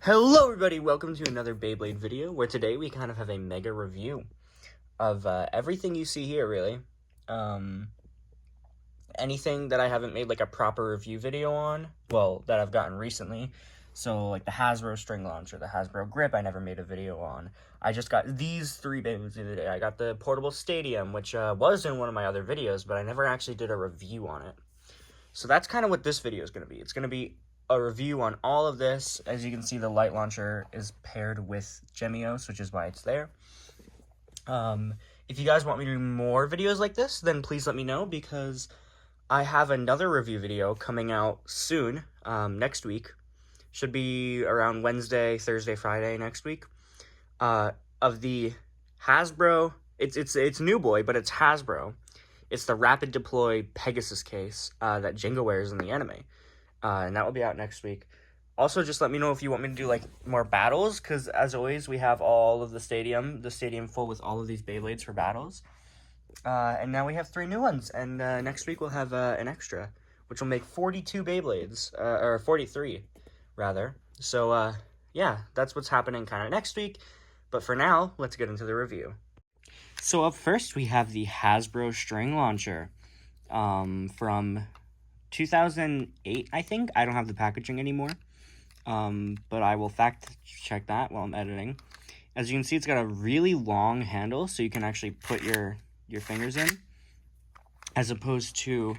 Hello everybody, welcome to another Beyblade video, where today we kind of have a mega review of everything you see here, really. Anything that I haven't made like a proper review video on, well, that I've gotten recently. So like the Hasbro string launcher, the Hasbro grip, I never made a video on. I just got these three Beyblades the other day. I got the portable stadium, which was in one of my other videos, but I never actually did a review on it. So that's kind of what this video is going to be. It's going to be a review on all of this. As you can see, the light launcher is paired with Gemios, which is why it's there. If you guys want me to do more videos like this, then please let me know, because I have another review video coming out soon, next week. Should be around Wednesday, Thursday, Friday next week, of the Hasbro. It's New Boy, but it's Hasbro. It's the Rapid Deploy Pegasus case that Jingo wears in the anime. And that will be out next week. Also, just let me know if you want me to do like more battles, because as always, we have all of the stadium full with all of these Beyblades for battles. And now we have 3 new ones, and next week we'll have an extra, which will make 42 Beyblades, or 43, rather. So, yeah, that's what's happening kind of next week. But for now, let's get into the review. So up first, we have the Hasbro string launcher from 2008, I think. I don't have the packaging anymore, but I will fact check that while I'm editing. As you can see, it's got a really long handle, so you can actually put your fingers in, as opposed to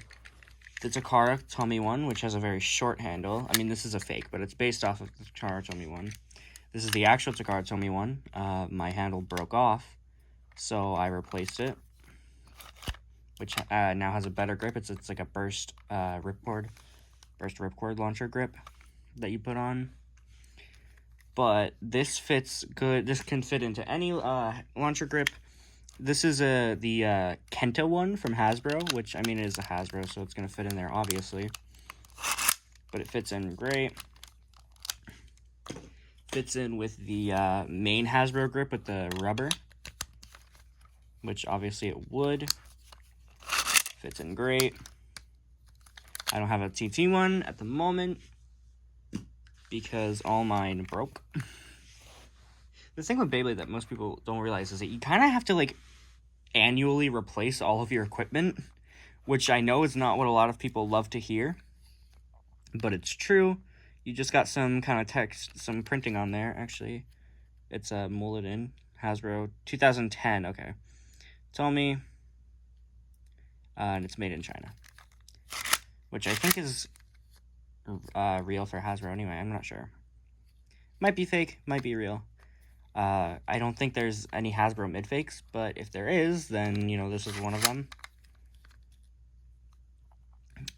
the Takara Tomy one, which has a very short handle. I mean, this is a fake, but it's based off of the Takara Tomy one. This is the actual Takara Tomy one. My handle broke off, so I replaced it, which now has a better grip. It's like a burst ripcord launcher grip that you put on. But this fits good. This can fit into any launcher grip. This is the Kenta one from Hasbro, which, I mean, it is a Hasbro, so it's going to fit in there, obviously. But it fits in great. Fits in with the main Hasbro grip with the rubber, which obviously it would. Fits in great. I don't have a TT one at the moment because all mine broke. The thing with Beyblade that most people don't realize is that you kind of have to like annually replace all of your equipment, which I know is not what a lot of people love to hear, but it's true. You just got some kind of text, some printing on there. Actually, it's molded in Hasbro 2010. Okay, tell me. And it's made in China, which I think is real for Hasbro anyway. I'm not sure. Might be fake, might be real. I don't think there's any Hasbro mid-fakes, but if there is, then, you know, this is one of them.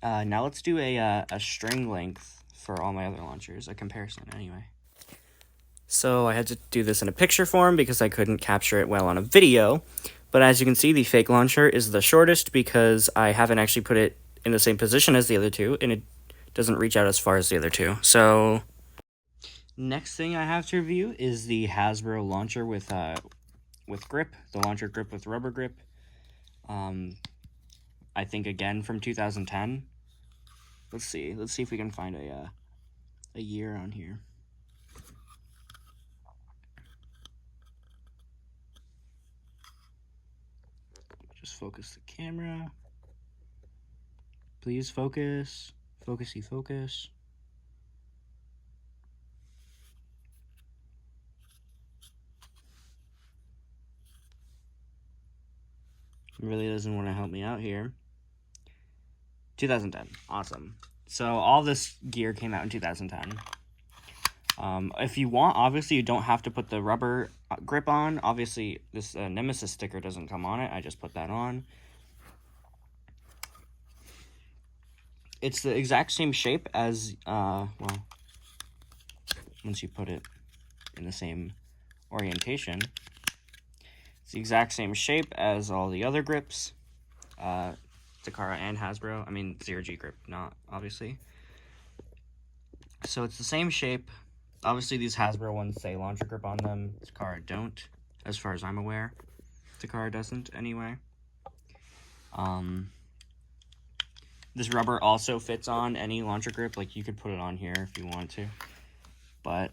Now let's do a string length for all my other launchers, a comparison anyway. So I had to do this in a picture form because I couldn't capture it well on a video. But as you can see, the fake launcher is the shortest because I haven't actually put it in the same position as the other two, and it doesn't reach out as far as the other two. So next thing I have to review is the Hasbro launcher with grip, the launcher grip with rubber grip. I think again from 2010. Let's see if we can find a year on here. Just focus the camera. Please focus. Focusy focus. It really doesn't want to help me out here. 2010. Awesome. So all this gear came out in 2010. If you want, obviously you don't have to put the rubber grip on. Obviously, this Nemesis sticker doesn't come on it. I just put that on. It's the exact same shape as, well, once you put it in the same orientation, it's the exact same shape as all the other grips, Takara and Hasbro. I mean, Zero G grip, not, obviously. So it's the same shape. Obviously, these Hasbro ones say launcher grip on them. Takara don't, as far as I'm aware. Takara doesn't, anyway. This rubber also fits on any launcher grip. Like, you could put it on here if you want to. But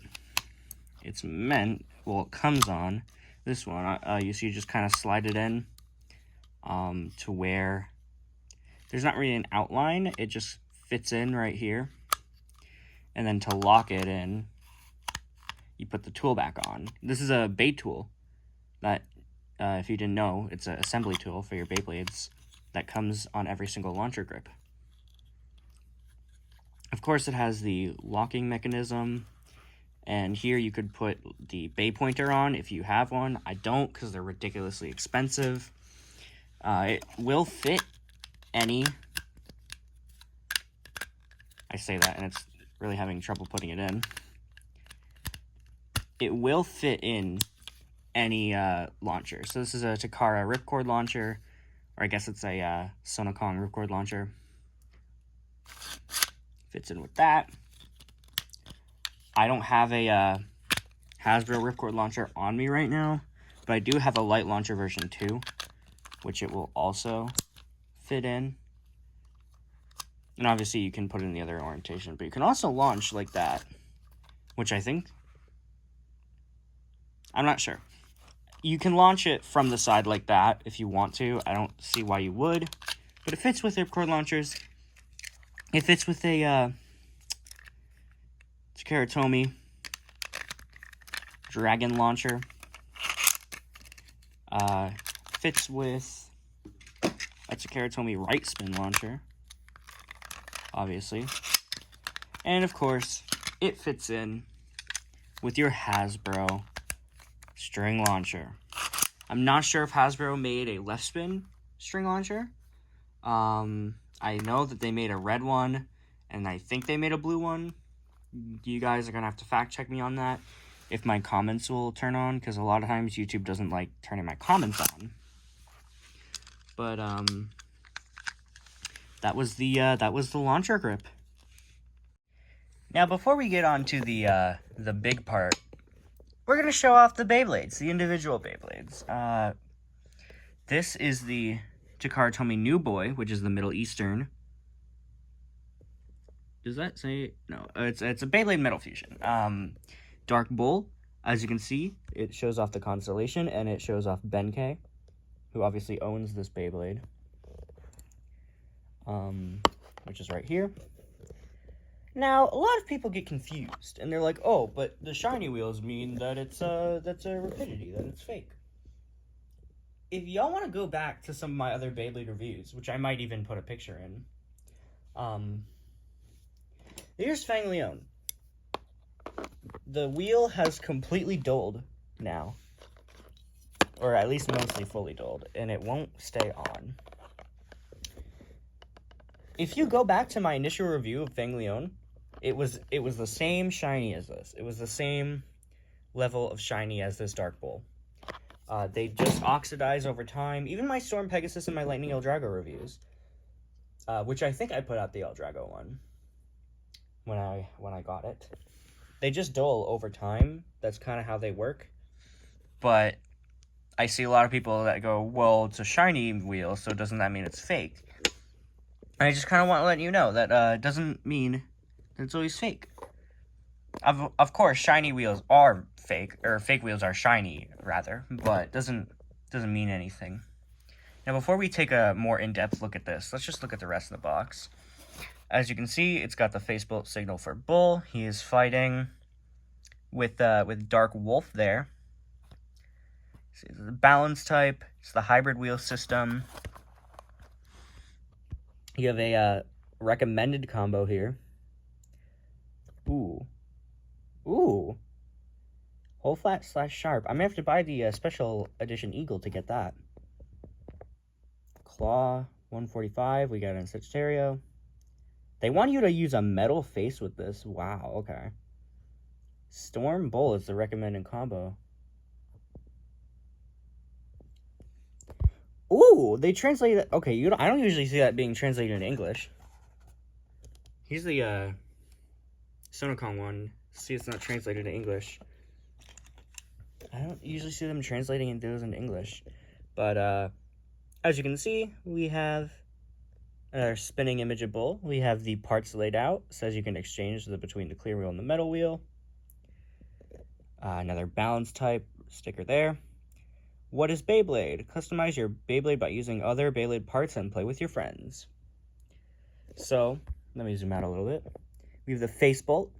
it's meant, well, it comes on this one. You see, you just kind of slide it in to where there's not really an outline. It just fits in right here. And then to lock it in, you put the tool back on. This is a Bey tool that, if you didn't know, it's an assembly tool for your Beyblades that comes on every single launcher grip. Of course, it has the locking mechanism, and here you could put the Bey pointer on if you have one. I don't, because they're ridiculously expensive. It will fit any... I say that, and it's really having trouble putting it in. It will fit in any launcher. So this is a Takara ripcord launcher, or I guess it's a Sonokong ripcord launcher. Fits in with that. I don't have a Hasbro ripcord launcher on me right now, but I do have a light launcher version 2, which it will also fit in. And obviously you can put it in the other orientation, but you can also launch like that, which I think, I'm not sure. You can launch it from the side like that if you want to. I don't see why you would, but it fits with ripcord launchers. It fits with a Takara Tomy Dragon launcher. Fits with a Takara Tomy right spin launcher, obviously. And of course, it fits in with your Hasbro string launcher. I'm not sure if Hasbro made a left spin string launcher. I know that they made a red one, and I think they made a blue one. You guys are going to have to fact check me on that, if my comments will turn on, because a lot of times YouTube doesn't like turning my comments on. But, that was the launcher grip. Now, before we get on to the big part, we're going to show off the Beyblades, the individual Beyblades. This is the Takara Tomy New Boy, which is the Middle Eastern. Does that say? No, it's a Beyblade Metal Fusion. Dark Bull, as you can see, it shows off the constellation, and it shows off Benkei, who obviously owns this Beyblade, which is right here. Now, a lot of people get confused, and they're like, oh, but the shiny wheels mean that that's a rapidity, that it's fake. If y'all want to go back to some of my other Beyblade reviews, which I might even put a picture in, here's Fang Leon. The wheel has completely dulled now, or at least mostly fully dulled, and it won't stay on. If you go back to my initial review of Fang Leon, it was the same shiny as this. It was the same level of shiny as this Dark Bull. They just oxidize over time. Even my Storm Pegasus and my Lightning El Drago reviews, which I think I put out the El Drago one when I got it. They just dull over time. That's kind of how they work. But I see a lot of people that go, well, it's a shiny wheel, so doesn't that mean it's fake? And I just kind of want to let you know that doesn't mean that it's always fake. Of course, shiny wheels are fake, or fake wheels are shiny, rather, but doesn't mean anything. Now, before we take a more in-depth look at this, let's just look at the rest of the box. As you can see, it's got the facebuilt signal for Bull. He is fighting with Dark Wolf there. See, the balance type. It's the hybrid wheel system. You have a recommended combo here. Ooh. Whole flat / sharp. I'm going to have to buy the special edition Eagle to get that. Claw 145. We got it in Sagittario. They want you to use a metal face with this. Wow, okay. Storm Bull is the recommended combo. Ooh, they translated it. Okay, I don't usually see that being translated into English. Here's the Sonokong one. See, it's not translated to English. I don't usually see them translating those into English. But as you can see, we have another spinning image of Bull. We have the parts laid out. It says you can exchange between the clear wheel and the metal wheel. Another balance type sticker there. What is Beyblade? Customize your Beyblade by using other Beyblade parts and play with your friends. So, let me zoom out a little bit. We have the face bolt,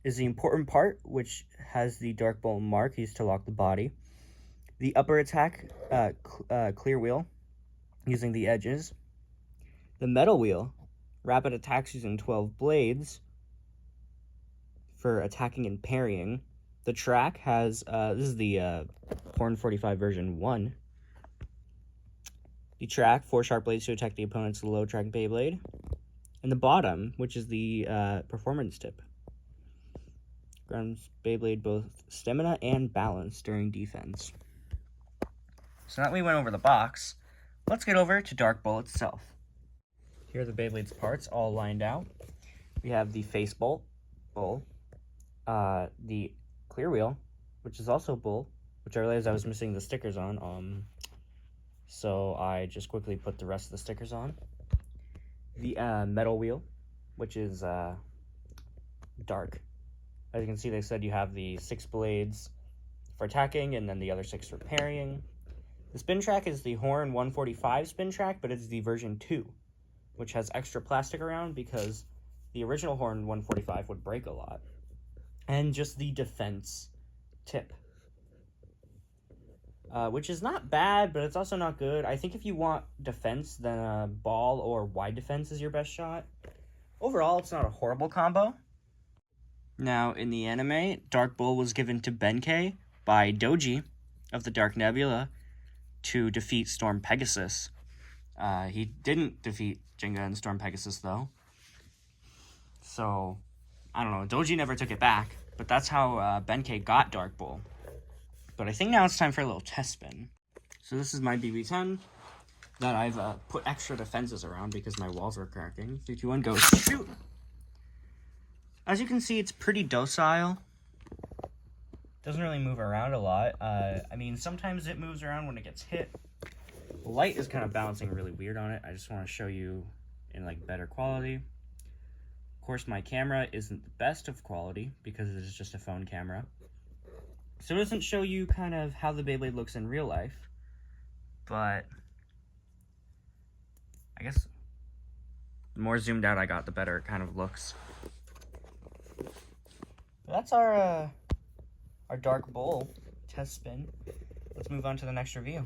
is the important part, which has the dark bolt mark used to lock the body. The upper attack clear wheel, using the edges. The metal wheel, rapid attacks using 12 blades for attacking and parrying. The track has, this is the Horn 45 version 1. The track, 4 sharp blades to attack the opponent's low track Beyblade. And the bottom, which is the performance tip. Grants Beyblade both stamina and balance during defense. So now that we went over the box, let's get over to Dark Bull itself. Here are the Beyblade's parts all lined out. We have the face bolt, bull, the clear wheel, which is also bull, which I realized I was missing the stickers on, so I just quickly put the rest of the stickers on. The metal wheel, which is dark. As you can see, they said you have the 6 blades for attacking and then the other 6 for parrying. The spin track is the Horn 145 spin track, but it's the version 2, which has extra plastic around because the original Horn 145 would break a lot. And just the defense tip, which is not bad, but it's also not good. I think if you want defense, then a ball or wide defense is your best shot. Overall, it's not a horrible combo. Now, in the anime, Dark Bull was given to Benkei by Doji of the Dark Nebula to defeat Storm Pegasus. He didn't defeat Jenga and Storm Pegasus, though. So, I don't know. Doji never took it back, but that's how Benkei got Dark Bull. But I think now it's time for a little test spin. So this is my BB-10 that I've put extra defenses around because my walls are cracking. 3, 2, 1, go. Shoot! As you can see, it's pretty docile. Doesn't really move around a lot. I mean, sometimes it moves around when it gets hit. The light is kind of bouncing really weird on it. I just want to show you in like better quality. Of course, my camera isn't the best of quality because it is just a phone camera. So it doesn't show you kind of how the Beyblade looks in real life. But I guess the more zoomed out I got, the better it kind of looks. That's our Dark Bull test spin. Let's move on to the next review.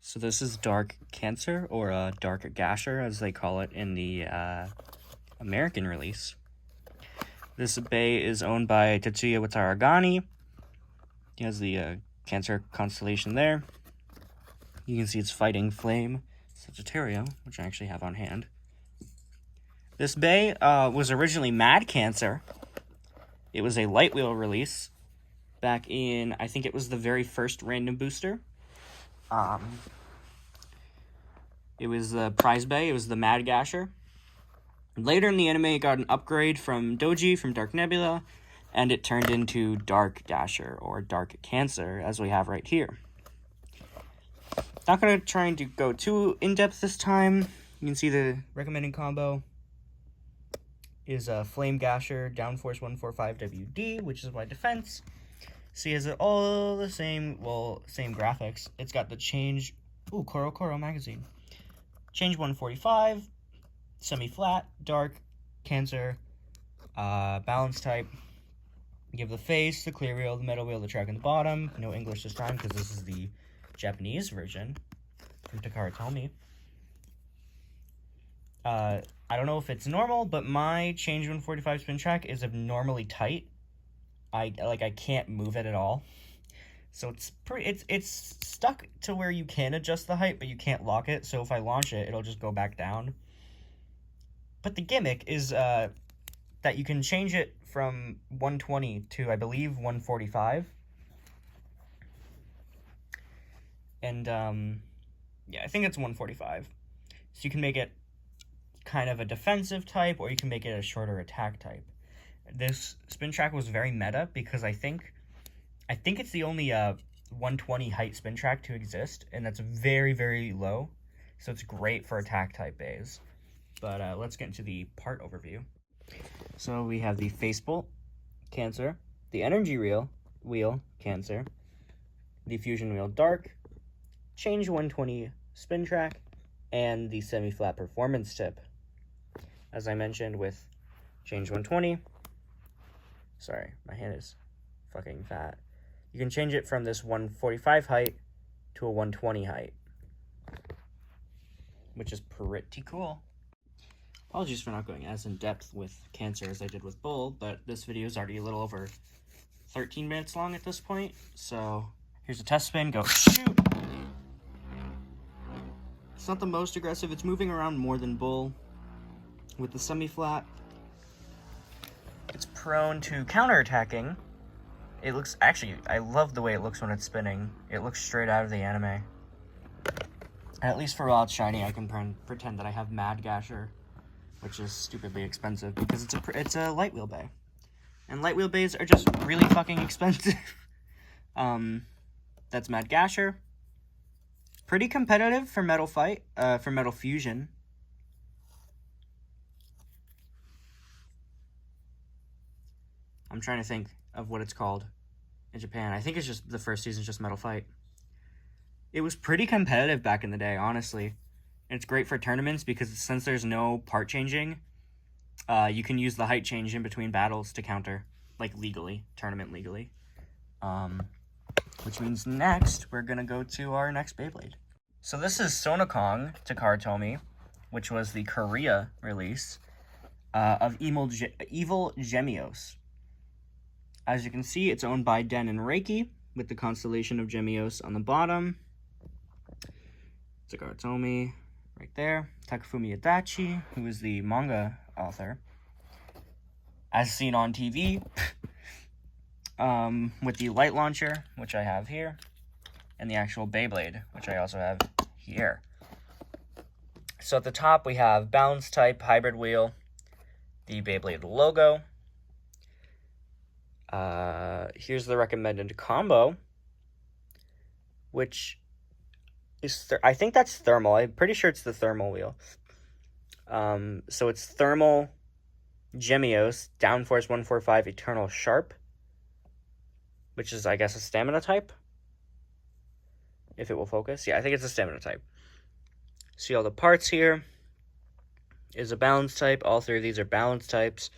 So this is Dark Cancer, or Dark Gasher, as they call it in the American release. This Bey is owned by Tetsuya Wataragani. He has the Cancer constellation there. You can see it's fighting Flame Sagittario, which I actually have on hand. This Bey was originally Mad Cancer. It was a light wheel release back in, I think it was the very first random booster. It was the prize Bey. It was the Mad Gasher. Later in the anime, it got an upgrade from Doji, from Dark Nebula, and it turned into Dark Gasher, or Dark Cancer, as we have right here. Not going to try and go too in-depth this time. You can see the recommended combo is Flame Gasher, Downforce 145 WD, which is my defense. See, has all the same, well, same graphics. It's got the change, Koro magazine. Change 145, semi-flat, dark, cancer, balance type. You have the face, the clear wheel, the metal wheel, the track in the bottom. No English this time because this is the Japanese version from Takara Tomy. I don't know if it's normal, but my Change 145 spin track is abnormally tight. I can't move it at all. So it's stuck to where you can adjust the height, but you can't lock it. So if I launch it, it'll just go back down. But the gimmick is that you can change it from 120 to, I believe, 145. And yeah, I think it's 145. So you can make it kind of a defensive type, or you can make it a shorter attack type. This spin track was very meta because I think it's the only 120 height spin track to exist, and that's very, very low. So it's great for attack type bays. But let's get into the part overview. So we have the face bolt, Cancer, the energy reel, wheel, Cancer. The Fusion wheel, Dark. Change 120 spin track. And the semi-flat performance tip. As I mentioned with Change 120. Sorry, my hand is fucking fat. You can change it from this 145 height to a 120 height, which is pretty cool. Apologies for not going as in depth with Cancer as I did with Bull, but this video is already a little over 13 minutes long at this point. So here's a test spin, go shoot. It's not the most aggressive, it's moving around more than Bull. With the semi-flat, it's prone to counterattacking. It looks, actually, I love the way it looks when it's spinning. It looks straight out of the anime. At least for while it's shiny, I can pretend that I have Mad Gasher, which is stupidly expensive because it's a light wheel bay. And light wheel bays are just really fucking expensive. That's Mad Gasher. Pretty competitive for Metal Fight, for Metal Fusion. I'm trying to think of what it's called in Japan. I think it's just, the first season's just Metal Fight. It was pretty competitive back in the day, honestly. And it's great for tournaments because since there's no part changing, you can use the height change in between battles to counter, like legally, tournament legally. Which means next, we're gonna go to our next Beyblade. So this is Sonokong Takaratomi, which was the Korea release of Evil Gemios. As you can see, it's owned by Den and Reiki, with the constellation of Gemios on the bottom. Takaratomi, right there. Takafumi Adachi, who is the manga author. As seen on TV, with the light launcher, which I have here, and the actual Beyblade, which I also have here. So at the top, we have balance type, hybrid wheel, the Beyblade logo. Here's the recommended combo, which is, I think that's thermal. I'm pretty sure it's the thermal wheel. So it's thermal Gemios, downforce 145 Eternal Sharp, which is, I guess, a stamina type. If it will focus. Yeah, I think it's a stamina type. See all the parts here. Is a balance type. All three of these are balance types.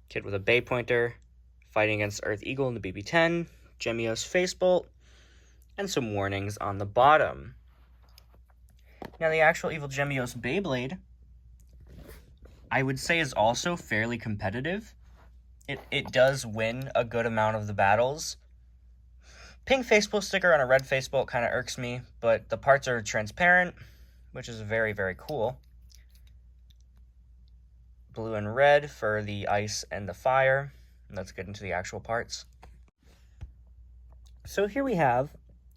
Kid with a Bay Pointer. Fighting against Earth Eagle in the BB-10, Gemios Facebolt, and some warnings on the bottom. Now, the actual Evil Gemios Beyblade, I would say, is also fairly competitive. It does win a good amount of the battles. Pink Facebolt sticker on a red Facebolt kind of irks me, but the parts are transparent, which is very, very cool. Blue and red for the ice and the fire. Let's get into the actual parts. So here we have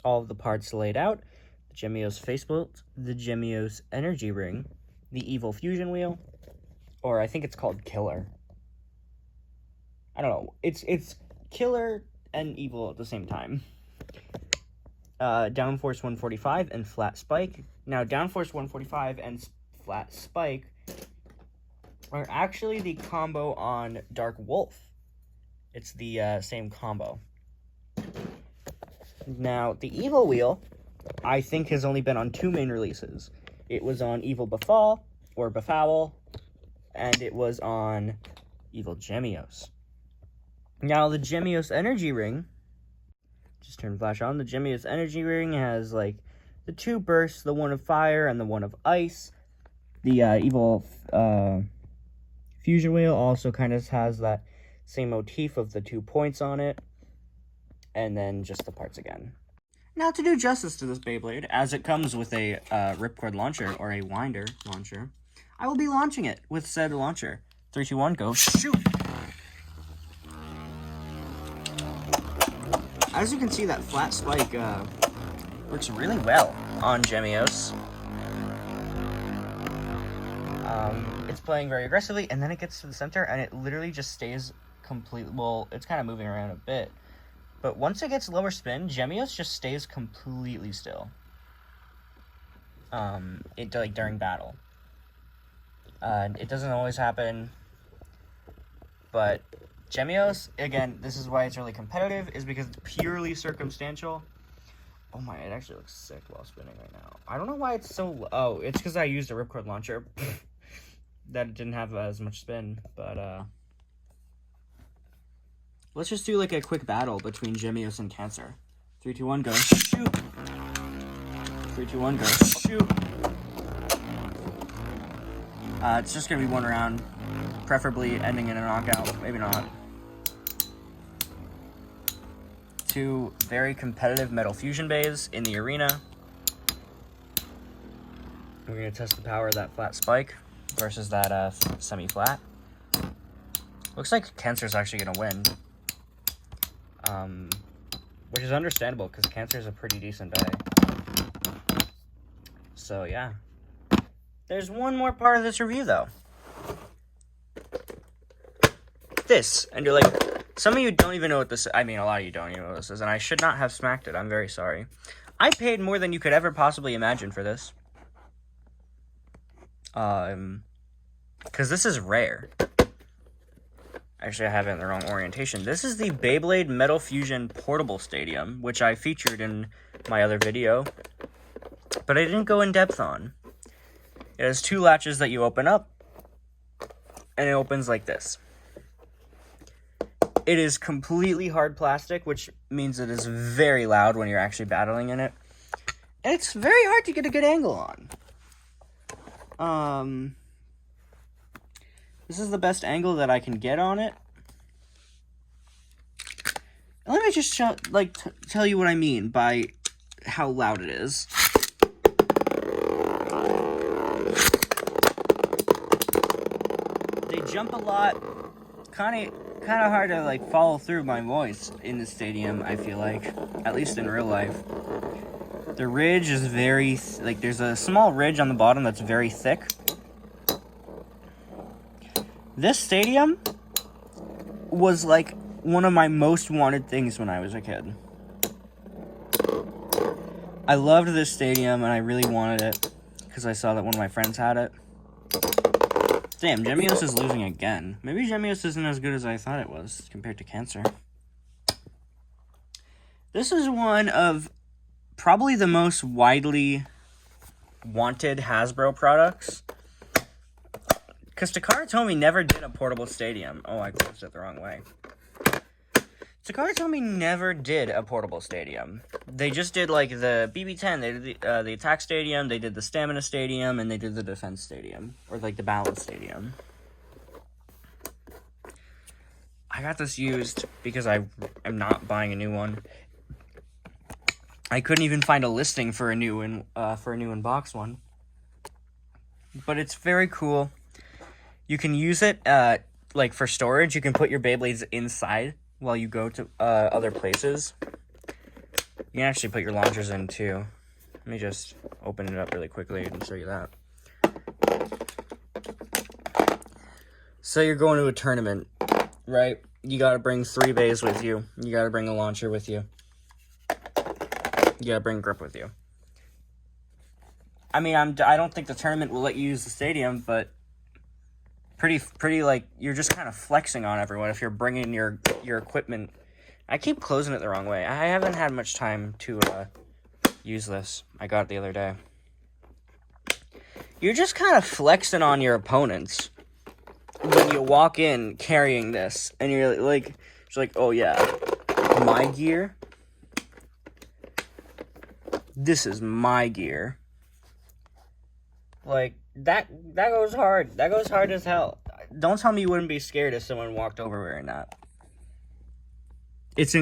all of the parts laid out. The Gemios Facebolt, the Gemios Energy Ring, the Evil Fusion Wheel, or I think it's called Killer. I don't know. It's Killer and Evil at the same time. Downforce 145 and Flat Spike. Now, Downforce 145 and Flat Spike are actually the combo on Dark Wolf. It's the same combo. Now, the Evil Wheel, I think, has only been on 2 main releases. It was on Evil Befall, or Befoul, and it was on Evil Gemios. Now, the Gemios Energy Ring, just turn flash on, the Gemios Energy Ring has, like, the 2 bursts, the one of fire and the one of ice. The Evil Fusion Wheel also kind of has that same motif of the 2 points on it, and then just the parts again. Now, to do justice to this Beyblade, as it comes with a ripcord launcher, or a winder launcher, I will be launching it with said launcher. 3, 2, 1, go shoot! As you can see, that Flat Spike works really well on Gemios. It's playing very aggressively, and then it gets to the center, and it literally just stays completely, well, it's kind of moving around a bit, but once it gets lower spin, Gemios just stays completely still. Like during battle. It doesn't always happen, but Gemios, again, this is why it's really competitive, is because it's purely circumstantial. Oh my, it actually looks sick while spinning right now. I don't know why it's so... Oh, it's because I used a ripcord launcher. That it didn't have as much spin, but let's just do like a quick battle between Gemios and Cancer. 3, 2, 1, go. Shoot! 3, 2, 1, go. Shoot! It's just gonna be one round, preferably ending in a knockout. Maybe not. 2 very competitive metal fusion bays in the arena. We're gonna test the power of that flat spike versus that semi-flat. Looks like Cancer's actually gonna win, which is understandable because Cancer's a pretty decent bay. So yeah, there's one more part of this review though. This, and you're like, some of you don't even know what this is. I mean, a lot of you don't even know what this is, and I should not have smacked it. I'm very sorry. I paid more than you could ever possibly imagine for this. Because this is rare. Actually, I have it in the wrong orientation. This is the Beyblade Metal Fusion Portable Stadium, which I featured in my other video, but I didn't go in depth on. It has 2 latches that you open up, and it opens like this. It is completely hard plastic, which means it is very loud when you're actually battling in it. And it's very hard to get a good angle on. This is the best angle that I can get on it. And let me just tell you what I mean by how loud it is. They jump a lot. Kind of hard to follow through my voice in the stadium, I feel like, at least in real life. The ridge is very there's a small ridge on the bottom that's very thick. This stadium was one of my most wanted things when I was a kid. I loved this stadium and I really wanted it because I saw that one of my friends had it. Damn, Gemios is losing again. Maybe Gemios isn't as good as I thought it was compared to Cancer. This is one of probably the most widely wanted Hasbro products. Because Takara Tomy never did a portable stadium. Oh, I closed it the wrong way. Takara Tomy never did a portable stadium. They just did the BB-10, they did the Attack Stadium, they did the Stamina Stadium, and they did the Defense Stadium. Or the Balance Stadium. I got this used because I am not buying a new one. I couldn't even find a listing for a new in-box one. But it's very cool. You can use it for storage. You can put your Beyblades inside while you go to other places. You can actually put your launchers in too. Let me just open it up really quickly and show you that. So you're going to a tournament, right? You gotta bring 3 bays with you. You gotta bring a launcher with you. You gotta bring grip with you. I mean, I don't think the tournament will let you use the stadium, but pretty you're just kind of flexing on everyone if you're bringing your equipment. I keep closing it the wrong way. I haven't had much time to use this. I got it the other day. You're just kind of flexing on your opponents when you walk in carrying this, and you're it's oh yeah, my gear. This is my gear. That goes hard. That goes hard as hell. Don't tell me you wouldn't be scared if someone walked over wearing that. It's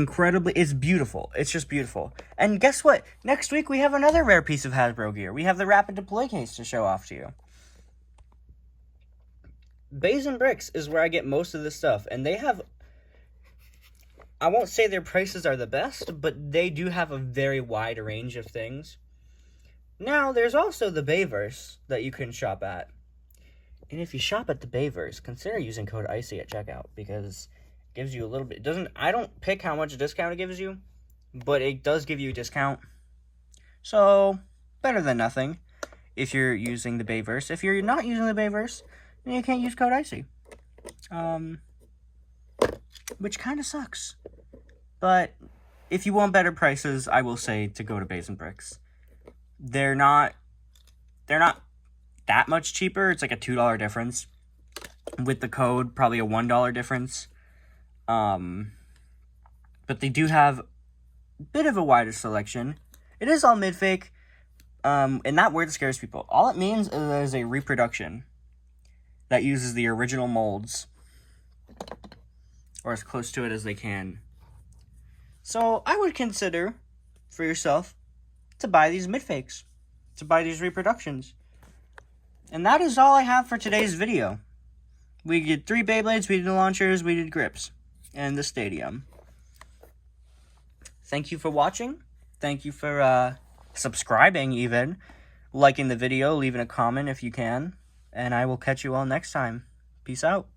beautiful. It's just beautiful. And guess what? Next week we have another rare piece of Hasbro gear. We have the Rapid Deploy case to show off to you. Bays and Bricks is where I get most of this stuff. And they have... I won't say their prices are the best, but they do have a very wide range of things. Now, there's also the Bayverse that you can shop at. And if you shop at the Bayverse, consider using code ICY at checkout, because it gives you a little bit... I don't pick how much discount it gives you, but it does give you a discount. So, better than nothing if you're using the Bayverse. If you're not using the Bayverse, then you can't use code ICY. which kind of sucks. But if you want better prices, I will say to go to Beys and Bricks. They're not that much cheaper. It's like a $2 difference. With the code, probably a $1 difference. But they do have a bit of a wider selection. It is all mid-fake, and that word scares people. All it means is there's a reproduction that uses the original molds, or as close to it as they can. So I would consider for yourself to buy these mid-fakes, to buy these reproductions. And that is all I have for today's video. We did 3 Beyblades, we did launchers, we did grips, and the stadium. Thank you for watching. Thank you for subscribing even, liking the video, leaving a comment if you can. And I will catch you all next time. Peace out.